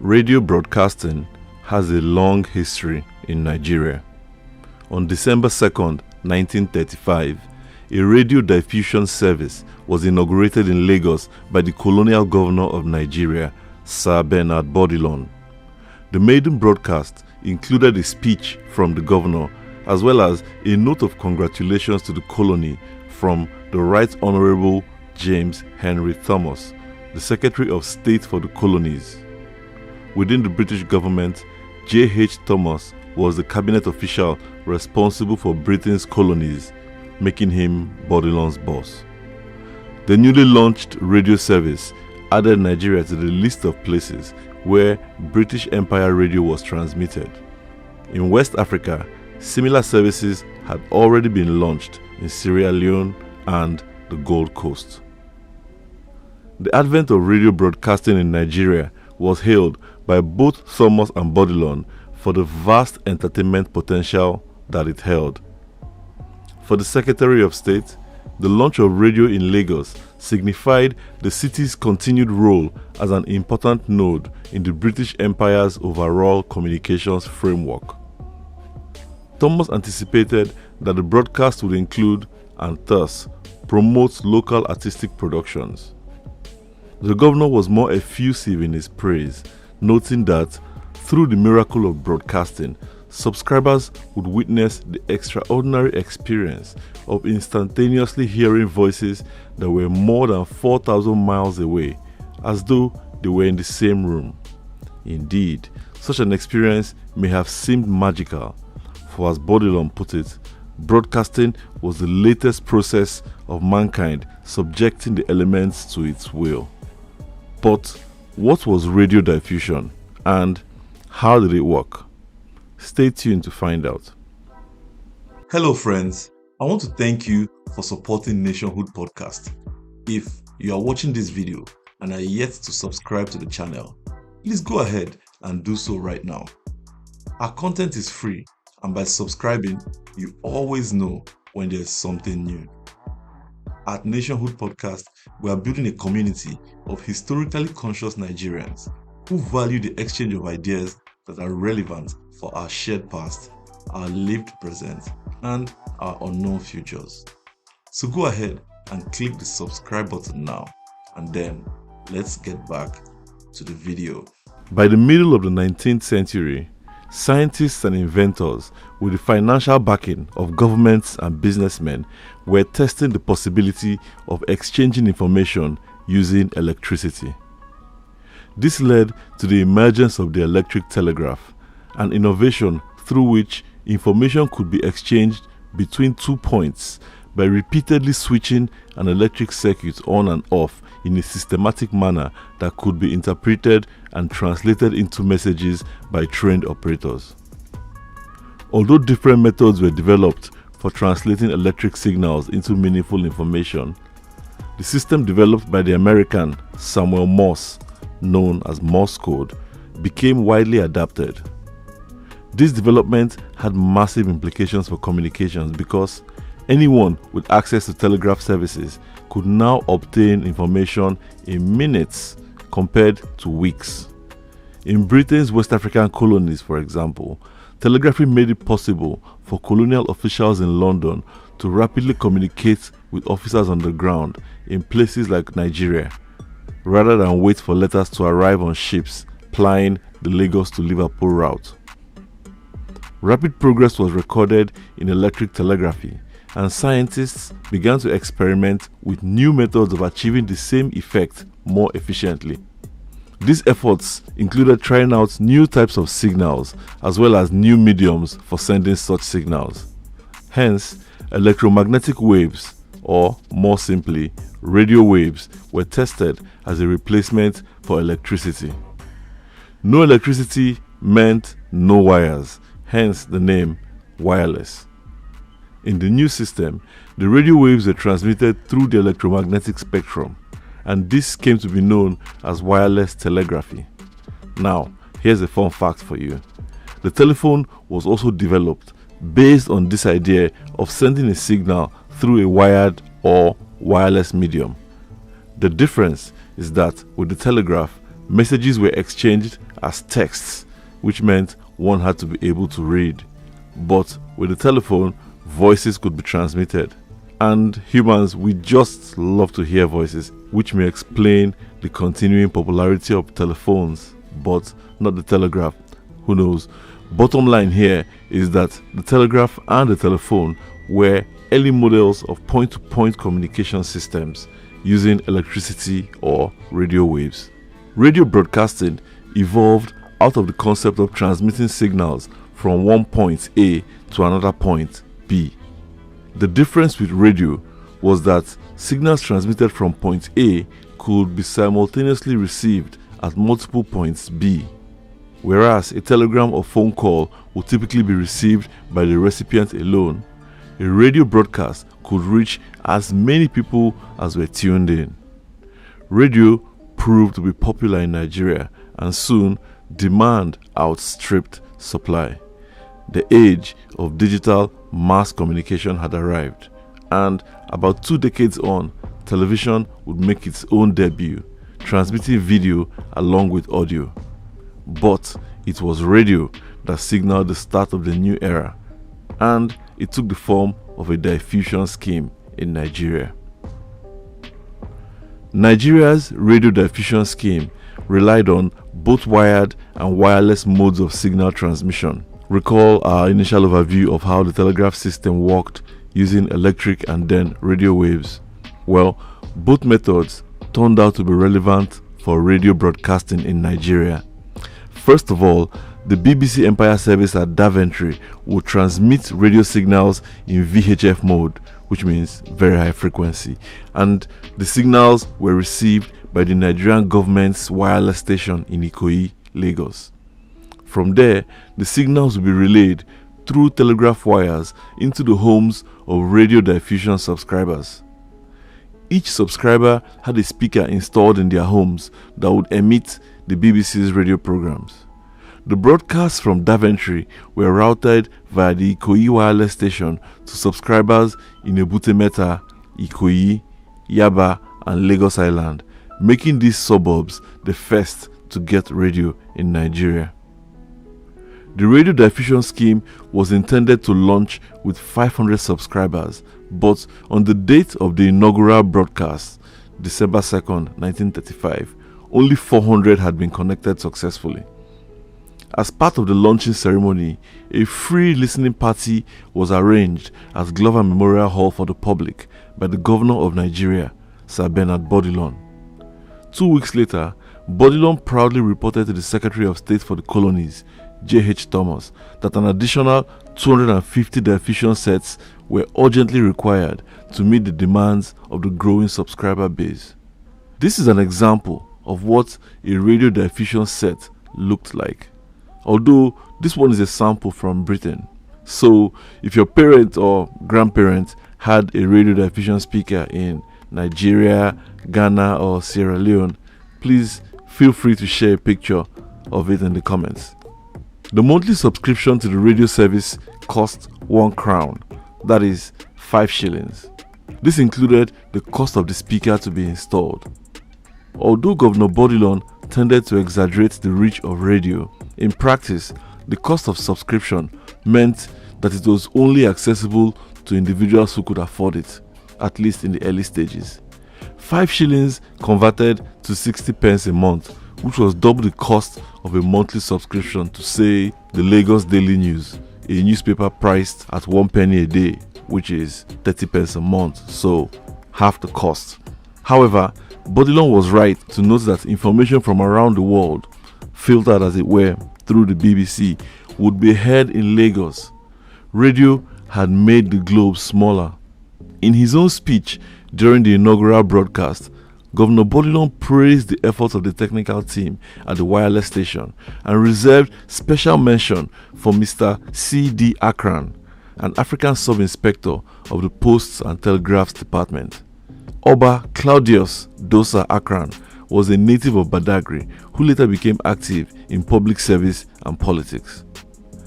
Radio broadcasting has a long history in Nigeria. On December 2nd, 1935, a radio diffusion service was inaugurated in Lagos by the colonial governor of Nigeria, Sir Bernard Bodilon. The maiden broadcast included a speech from the governor as well as a note of congratulations to the colony from the Right Honorable James Henry Thomas, the Secretary of State for the Colonies. Within the British government, J.H. Thomas was the cabinet official responsible for Britain's colonies, making him Bodilon's boss. The newly launched radio service added Nigeria to the list of places where British Empire radio was transmitted. In West Africa, similar services had already been launched in Sierra Leone and the Gold Coast. The advent of radio broadcasting in Nigeria was hailed by both Thomas and Bodilon for the vast entertainment potential that it held. For the Secretary of State, the launch of radio in Lagos signified the city's continued role as an important node in the British Empire's overall communications framework. Thomas anticipated that the broadcast would include and thus promote local artistic productions. The governor was more effusive in his praise, noting that through the miracle of broadcasting, subscribers would witness the extraordinary experience of instantaneously hearing voices that were more than 4,000 miles away, as though they were in the same room. Indeed, such an experience may have seemed magical, for as Bodilon put it, broadcasting was the latest process of mankind subjecting the elements to its will. But what was radio diffusion and how did it work? Stay tuned to find out. Hello friends, I want to thank you for supporting Nationhood Podcast. If you are watching this video and are yet to subscribe to the channel, please go ahead and do so right now. Our content is free, and by subscribing, you always know when there's something new. At Nationhood Podcast, we are building a community of historically conscious Nigerians who value the exchange of ideas that are relevant for our shared past, our lived present, and our unknown futures. So go ahead and click the subscribe button now, and then let's get back to the video. By the middle of the 19th century, scientists and inventors, with the financial backing of governments and businessmen, were testing the possibility of exchanging information using electricity. This led to the emergence of the electric telegraph, an innovation through which information could be exchanged between 2 points by repeatedly switching an electric circuit on and off in a systematic manner that could be interpreted and translated into messages by trained operators. Although different methods were developed for translating electric signals into meaningful information, the system developed by the American Samuel Morse, known as Morse code, became widely adapted. This development had massive implications for communications because anyone with access to telegraph services could now obtain information in minutes compared to weeks. In Britain's West African colonies, for example, telegraphy made it possible for colonial officials in London to rapidly communicate with officers on the ground in places like Nigeria, rather than wait for letters to arrive on ships plying the Lagos to Liverpool route. Rapid progress was recorded in electric telegraphy, and scientists began to experiment with new methods of achieving the same effect more efficiently. These efforts included trying out new types of signals as well as new mediums for sending such signals. Hence, electromagnetic waves, or more simply, radio waves, were tested as a replacement for electricity. No electricity meant no wires, hence the name wireless. In the new system, the radio waves were transmitted through the electromagnetic spectrum, and this came to be known as wireless telegraphy. Now, here's a fun fact for you. The telephone was also developed based on this idea of sending a signal through a wired or wireless medium. The difference is that with the telegraph, Messages were exchanged as texts, which meant one had to be able to read. But with the telephone, voices could be transmitted. And humans, we just love to hear voices, which may explain the continuing popularity of telephones, but not the telegraph. Who knows? Bottom line here is that the telegraph and the telephone were early models of point-to-point communication systems using electricity or radio waves. Radio broadcasting evolved out of the concept of transmitting signals from one point A to another point B. The difference with radio was that signals transmitted from point A could be simultaneously received at multiple points B, whereas a telegram or phone call would typically be received by the recipient alone. A radio broadcast could reach as many people as were tuned in. Radio proved to be popular in Nigeria, and soon demand outstripped supply. The age of digital mass communication had arrived, and about 2 decades on, television would make its own debut, transmitting video along with audio. But it was radio that signaled the start of the new era, and it took the form of a diffusion scheme in Nigeria. Nigeria's radio diffusion scheme relied on both wired and wireless modes of signal transmission. Recall our initial overview of how the telegraph system worked using electric and then radio waves. Well, both methods turned out to be relevant for radio broadcasting in Nigeria. First of all, the BBC Empire service at Daventry would transmit radio signals in VHF mode, which means very high frequency, and the signals were received by the Nigerian government's wireless station in Ikoyi, Lagos. From there, the signals would be relayed through telegraph wires into the homes of radio diffusion subscribers. Each subscriber had a speaker installed in their homes that would emit the BBC's radio programs. The broadcasts from Daventry were routed via the Ikoyi wireless station to subscribers in Ebute Metta, Ikoyi, Yaba, and Lagos Island, making these suburbs the first to get radio in Nigeria. The radio diffusion scheme was intended to launch with 500 subscribers, but on the date of the inaugural broadcast, December 2nd, 1935, only 400 had been connected successfully. As part of the launching ceremony, a free listening party was arranged at Glover Memorial Hall for the public by the Governor of Nigeria, Sir Bernard Bodilon. 2 weeks later, Bodilon proudly reported to the Secretary of State for the Colonies, J.H. Thomas, that an additional 250 diffusion sets were urgently required to meet the demands of the growing subscriber base. This is an example of what a radio diffusion set looked like, although this one is a sample from Britain. So if your parent or grandparent had a radio diffusion speaker in Nigeria, Ghana, or Sierra Leone, please feel free to share a picture of it in the comments. The monthly subscription to the radio service cost 1 crown, that is 5 shillings. This included the cost of the speaker to be installed. Although Governor Bodilon tended to exaggerate the reach of radio, in practice, the cost of subscription meant that it was only accessible to individuals who could afford it, at least in the early stages. 5 shillings converted to 60 pence a month, which was double the cost of a monthly subscription to, say, the Lagos Daily News, a newspaper priced at 1 penny a day, which is 30 pence a month, so half the cost. However, Bodilon was right to note that information from around the world, filtered as it were through the BBC, would be heard in Lagos. Radio had made the globe smaller. In his own speech during the inaugural broadcast, Governor Bodilon praised the efforts of the technical team at the wireless station and reserved special mention for Mr. C.D. Akran, an African sub-inspector of the Posts and Telegraphs Department. Oba Claudius Dosa Akran was a native of Badagry who later became active in public service and politics.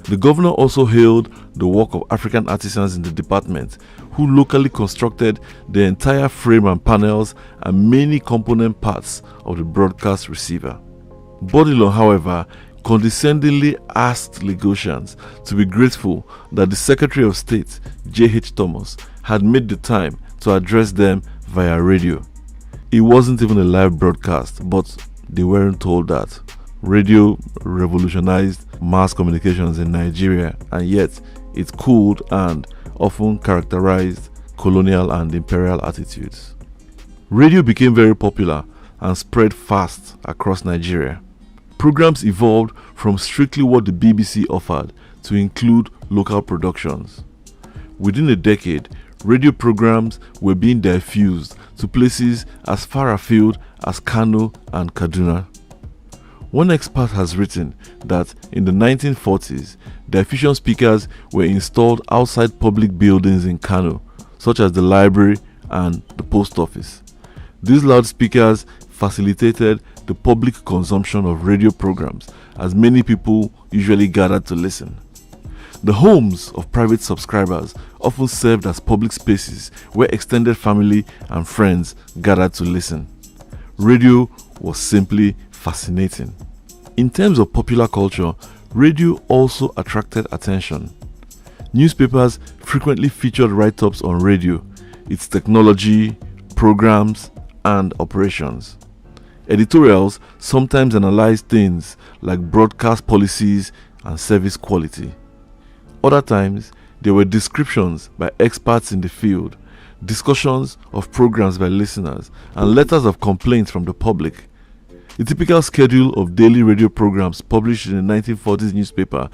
The governor also hailed the work of African artisans in the department who locally constructed the entire frame and panels and many component parts of the broadcast receiver. Bodilon, however, condescendingly asked Lagosians to be grateful that the Secretary of State, J.H. Thomas, had made the time to address them via radio. It wasn't even a live broadcast, but they weren't told that. Radio revolutionized mass communications in Nigeria, and yet it cooled and often characterized colonial and imperial attitudes. Radio became very popular and spread fast across Nigeria. Programs evolved from strictly what the BBC offered to include local productions. Within a decade, radio programs were being diffused to places as far afield as Kano and Kaduna. One expert has written that in the 1940s, diffusion speakers were installed outside public buildings in Kano, such as the library and the post office. These loudspeakers facilitated the public consumption of radio programs, as many people usually gathered to listen. The homes of private subscribers often served as public spaces where extended family and friends gathered to listen. Radio was simply fascinating. In terms of popular culture, radio also attracted attention. Newspapers frequently featured write-ups on radio, its technology, programs, and operations. Editorials sometimes analyzed things like broadcast policies and service quality. Other times, there were descriptions by experts in the field, discussions of programs by listeners, and letters of complaints from the public. The typical schedule of daily radio programs published in the 1940s newspaper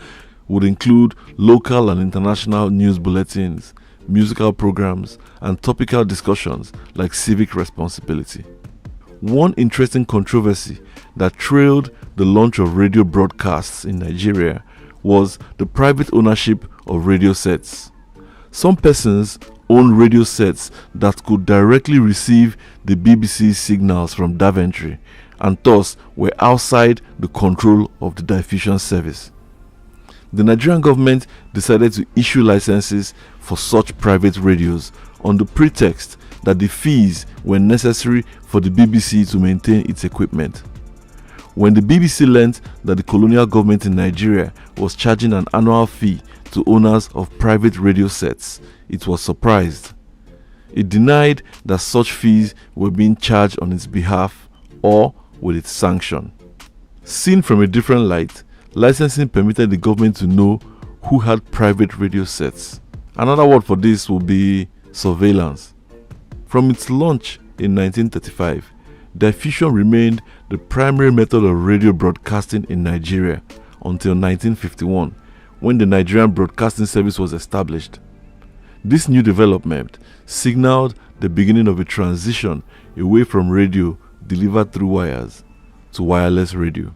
would include local and international news bulletins, musical programs, and topical discussions like civic responsibility. One interesting controversy that trailed the launch of radio broadcasts in Nigeria was the private ownership of radio sets. Some persons owned radio sets that could directly receive the BBC's signals from Daventry and thus were outside the control of the diffusion service. The Nigerian government decided to issue licenses for such private radios on the pretext that the fees were necessary for the BBC to maintain its equipment. When the BBC learned that the colonial government in Nigeria was charging an annual fee to owners of private radio sets, it was surprised. It denied that such fees were being charged on its behalf or with its sanction. Seen from a different light, licensing permitted the government to know who had private radio sets. Another word for this would be surveillance. From its launch in 1935, diffusion remained the primary method of radio broadcasting in Nigeria until 1951, when the Nigerian Broadcasting Service was established. This new development signaled the beginning of a transition away from radio delivered through wires to wireless radio.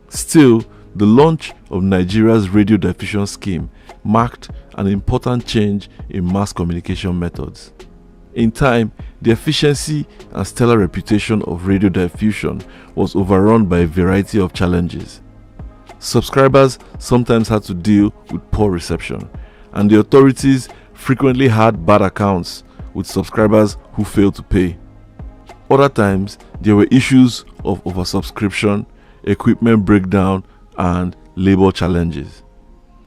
Still, the launch of Nigeria's radio diffusion scheme marked an important change in mass communication methods. In time, the efficiency and stellar reputation of radio diffusion was overrun by a variety of challenges. Subscribers sometimes had to deal with poor reception, and the authorities frequently had bad accounts with subscribers who failed to pay. Other times, there were issues of oversubscription, equipment breakdown, and labor challenges.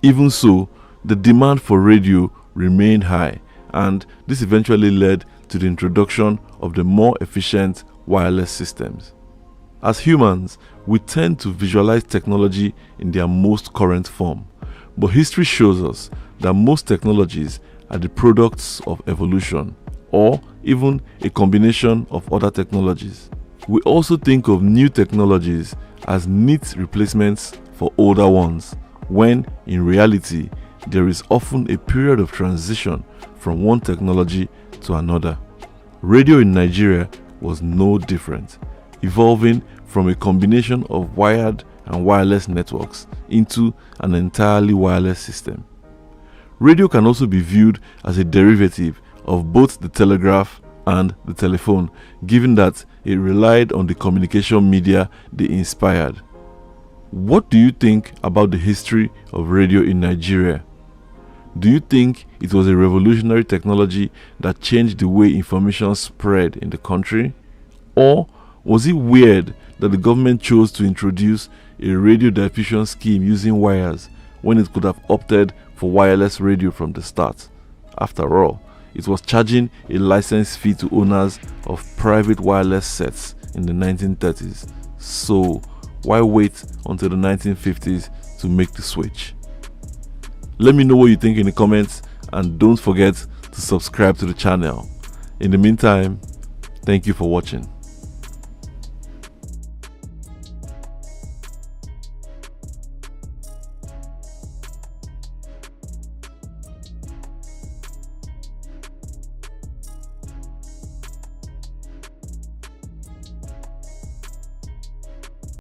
Even so, the demand for radio remained high, and this eventually led to the introduction of the more efficient wireless systems. As humans, we tend to visualize technology in their most current form, but history shows us that most technologies are the products of evolution, or even a combination of other technologies. We also think of new technologies as neat replacements for older ones, when in reality there is often a period of transition from one technology to another. Radio in Nigeria was no different, evolving from a combination of wired and wireless networks into an entirely wireless system. Radio can also be viewed as a derivative of both the telegraph and the telephone, given that it relied on the communication media they inspired. What do you think about the history of radio in Nigeria? Do you think it was a revolutionary technology that changed the way information spread in the country? Or was it weird that the government chose to introduce a radio diffusion scheme using wires when it could have opted for wireless radio from the start. After all, it was charging a license fee to owners of private wireless sets in the 1930s. So why wait until the 1950s to make the switch? Let me know what you think in the comments, and don't forget to subscribe to the channel. In the meantime, thank you for watching.